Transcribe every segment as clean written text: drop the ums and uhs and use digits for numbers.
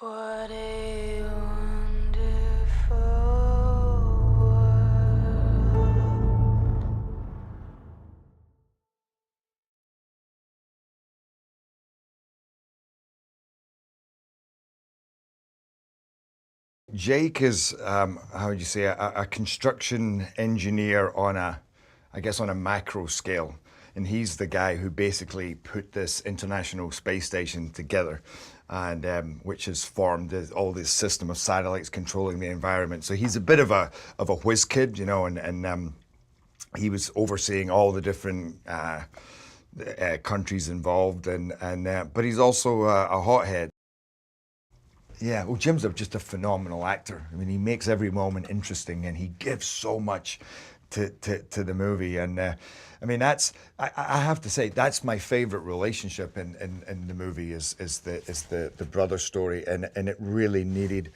What a wonderful world. Jake is, how would you say, a construction engineer on on a macro scale. And he's the guy who basically put this International Space Station together, and which has formed all this system of satellites controlling the environment. So he's a bit of a whiz kid, you know, and he was overseeing all the different countries involved, but he's also a hothead. Yeah, well, Jim's just a phenomenal actor. I mean, he makes every moment interesting, and he gives so much to the movie. And I mean, I have to say that's my favorite relationship in the movie is the brother story, and it really needed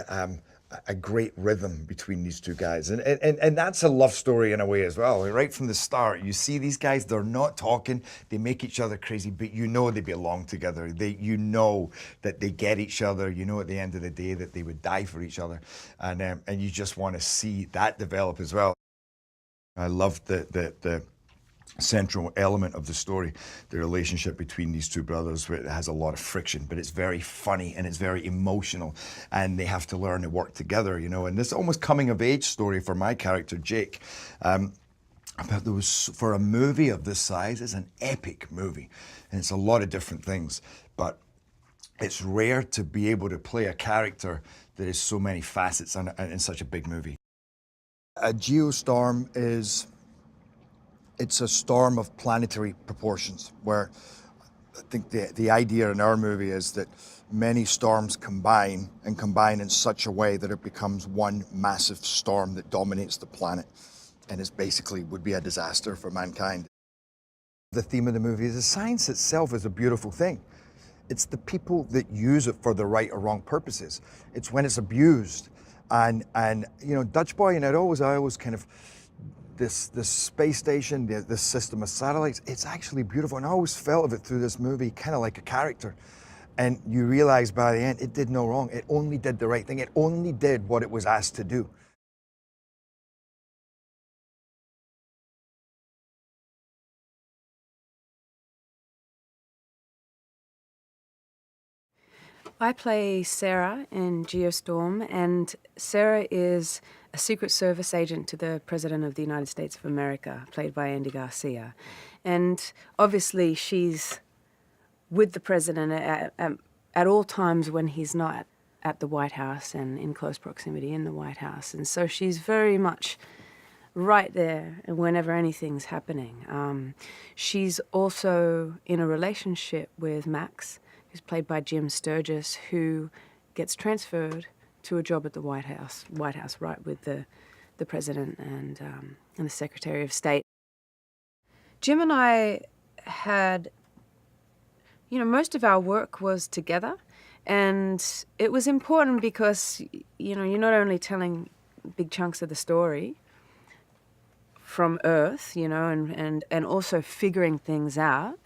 a great rhythm between these two guys, and that's a love story in a way as well. Right from the start, you see these guys, they're not talking, they make each other crazy, but you know they belong together. You know that they get each other. You know at the end of the day that they would die for each other, and you just want to see that develop as well. I love the central element of the story, the relationship between these two brothers, where it has a lot of friction, but it's very funny and it's very emotional, and they have to learn to work together, you know. And this almost coming of age story for my character Jake, but there was, for a movie of this size, it's an epic movie, and it's a lot of different things, but it's rare to be able to play a character that is so many facets in such a big movie. A geostorm it's a storm of planetary proportions, where I think the idea in our movie is that many storms combine in such a way that it becomes one massive storm that dominates the planet, and is basically would be a disaster for mankind. The theme of the movie is the science itself is a beautiful thing. It's the people that use it for the right or wrong purposes. It's when it's abused. And you know, Dutch Boy, and I always kind of, this space station, this system of satellites, it's actually beautiful. And I always felt of it through this movie, kind of like a character. And you realize by the end, it did no wrong. It only did the right thing. It only did what it was asked to do. I play Sarah in Geostorm, and Sarah is a Secret Service agent to the President of the United States of America, played by Andy Garcia. And obviously she's with the President at all times when he's not at the White House and in close proximity in the White House. And so she's very much right there whenever anything's happening. She's also in a relationship with Max, who's played by Jim Sturgess, who gets transferred to a job at the White House right with the President and the Secretary of State. Jim and I had, you know, most of our work was together, and it was important because, you know, you're not only telling big chunks of the story from Earth, you know, and also figuring things out,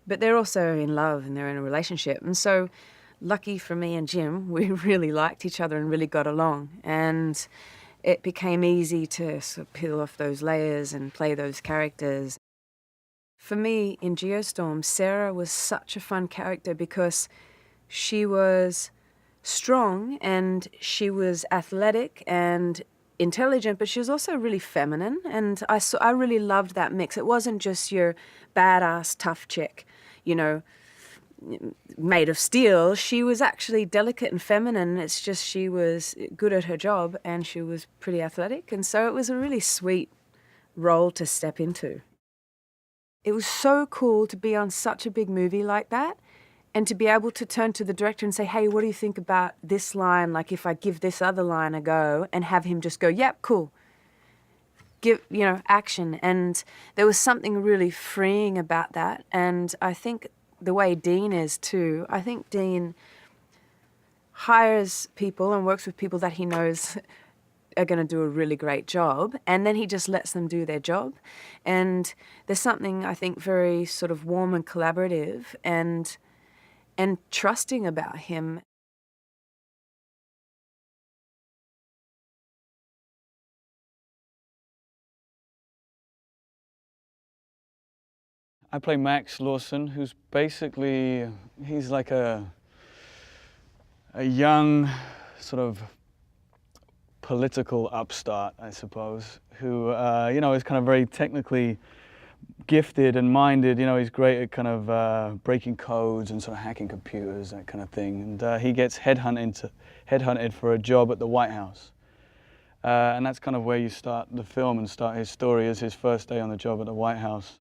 but they're also in love and they're in a relationship. And so, lucky for me and Jim, we really liked each other and really got along. And it became easy to sort of peel off those layers and play those characters. For me, in Geostorm, Sarah was such a fun character because she was strong and she was athletic and intelligent, but she was also really feminine, and I really loved that mix. It wasn't just your badass tough chick, you know, made of steel. She was actually delicate and feminine. It's just she was good at her job and she was pretty athletic, and so it was a really sweet role to step into. It was so cool to be on such a big movie like that, and to be able to turn to the director and say, hey, what do you think about this line? Like, if I give this other line a go, and have him just go, yep, cool. Give, you know, action. And there was something really freeing about that. And I think the way Dean is too, I think Dean hires people and works with people that he knows are going to do a really great job, and then he just lets them do their job. And there's something, I think, very sort of warm and collaborative and trusting about him. I play Max Lawson, who's basically, he's like a young sort of political upstart, I suppose, who, you know, is kind of very technically gifted and minded. You know, he's great at kind of breaking codes and sort of hacking computers, that kind of thing. And he gets headhunted for a job at the White House. And that's kind of where you start the film and start his story, as his first day on the job at the White House.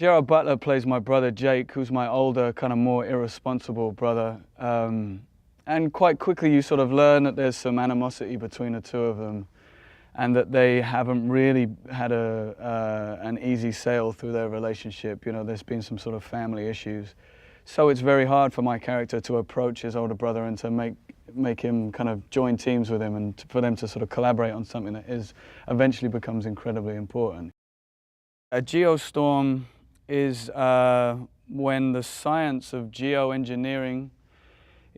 Gerard Butler plays my brother Jake, who's my older, kind of more irresponsible brother. And quite quickly you sort of learn that there's some animosity between the two of them, and that they haven't really had an easy sail through their relationship. You know, there's been some sort of family issues. So it's very hard for my character to approach his older brother and to make him kind of join teams with him, and for them to sort of collaborate on something that eventually becomes incredibly important. A geostorm is when the science of geoengineering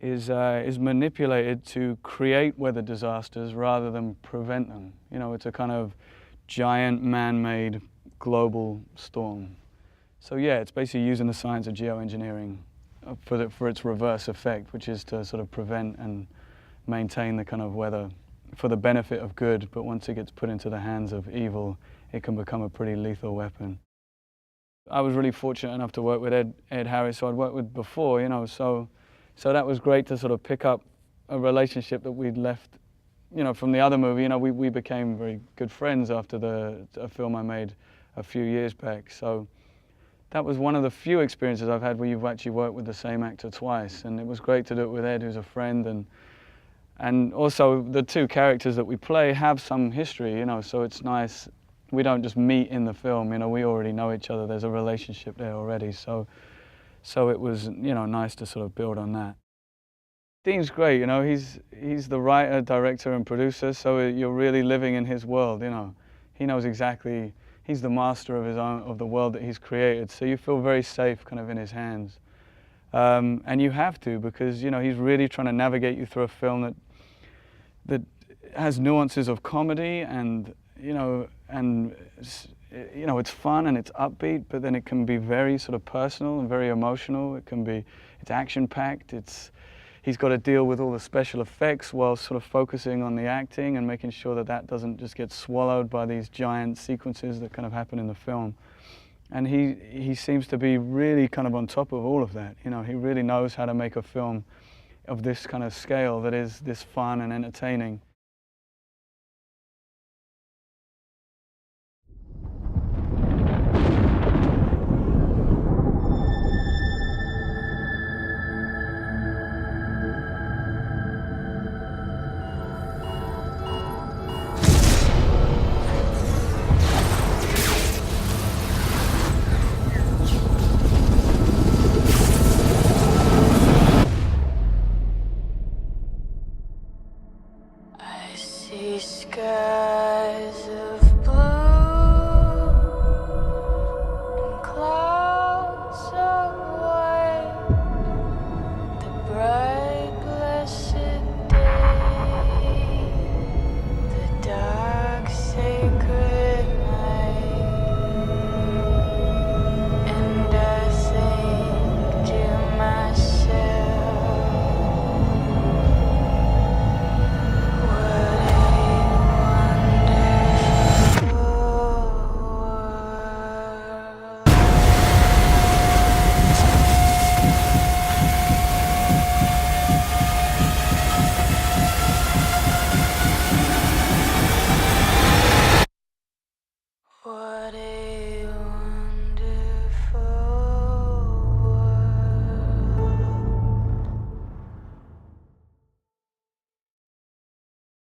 is manipulated to create weather disasters rather than prevent them. You know, it's a kind of giant man-made global storm. So yeah, it's basically using the science of geoengineering for its reverse effect, which is to sort of prevent and maintain the kind of weather for the benefit of good, but once it gets put into the hands of evil, it can become a pretty lethal weapon. I was really fortunate enough to work with Ed Harris, who I'd worked with before, you know, so that was great to sort of pick up a relationship that we'd left, you know, from the other movie. You know, we became very good friends after a film I made a few years back. So that was one of the few experiences I've had where you've actually worked with the same actor twice, and it was great to do it with Ed, who's a friend, and also the two characters that we play have some history, you know, so it's nice. We don't just meet in the film, you know, we already know each other. There's a relationship there already, so it was, you know, nice to sort of build on that. Dean's great, you know, he's the writer, director and producer, so you're really living in his world, you know. He knows exactly, he's the master of the world that he's created, so you feel very safe kind of in his hands. And you have to, because, you know, he's really trying to navigate you through a film that has nuances of comedy and, you know, it's fun and it's upbeat, but then it can be very sort of personal and very emotional. It's action-packed. He's got to deal with all the special effects while sort of focusing on the acting and making sure that doesn't just get swallowed by these giant sequences that kind of happen in the film. And he seems to be really kind of on top of all of that. You know, he really knows how to make a film of this kind of scale that is this fun and entertaining.